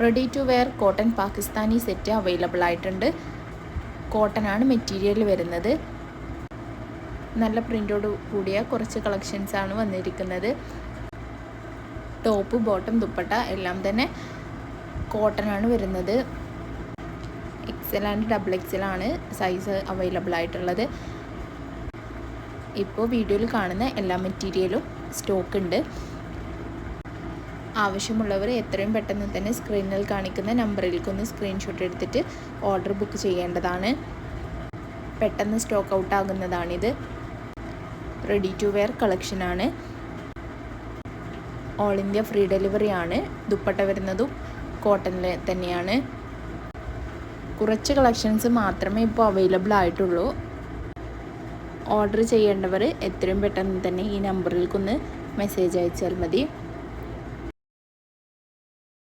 Ready to wear cotton Pakistani set available ആയിട്ടുണ്ട്. Cotton ആണ് material വരുന്നത്. നല്ല പ്രിൻ്റോട് കൂടിയ കുറച്ച് കളക്ഷൻസ് ആണ് വന്നിരിക്കുന്നത്. ടോപ്പ്, ബോട്ടം, ദുപ്പട്ട എല്ലാം തന്നെ കോട്ടൺ ആണ് വരുന്നത്. XL ആൻഡ് XXL ആണ് സൈസ് അവൈലബിൾ ആയിട്ടുള്ളത്. ഇപ്പോൾ വീഡിയോയിൽ കാണുന്ന എല്ലാ മെറ്റീരിയലും സ്റ്റോക്ക് ഉണ്ട്. ആവശ്യമുള്ളവർ എത്രയും പെട്ടെന്ന് തന്നെ സ്ക്രീനിൽ കാണിക്കുന്ന നമ്പറിലേക്കൊന്ന് സ്ക്രീൻഷോട്ട് എടുത്തിട്ട് ഓർഡർ ബുക്ക് ചെയ്യേണ്ടതാണ്. പെട്ടെന്ന് സ്റ്റോക്ക് ഔട്ട് ആകുന്നതാണിത്. റെഡി ടു വെയർ കളക്ഷനാണ്. ഓൾ ഇന്ത്യ ഫ്രീ ഡെലിവറി ആണ്. ദുപ്പട്ട വരുന്നതും കോട്ടണിൽ തന്നെയാണ്. കുറച്ച് കളക്ഷൻസ് മാത്രമേ ഇപ്പോൾ അവൈലബിൾ ആയിട്ടുള്ളൂ. ഓർഡർ ചെയ്യേണ്ടവർ എത്രയും പെട്ടെന്ന് തന്നെ ഈ നമ്പറിലേക്കൊന്ന് മെസ്സേജ് അയച്ചാൽ മതി.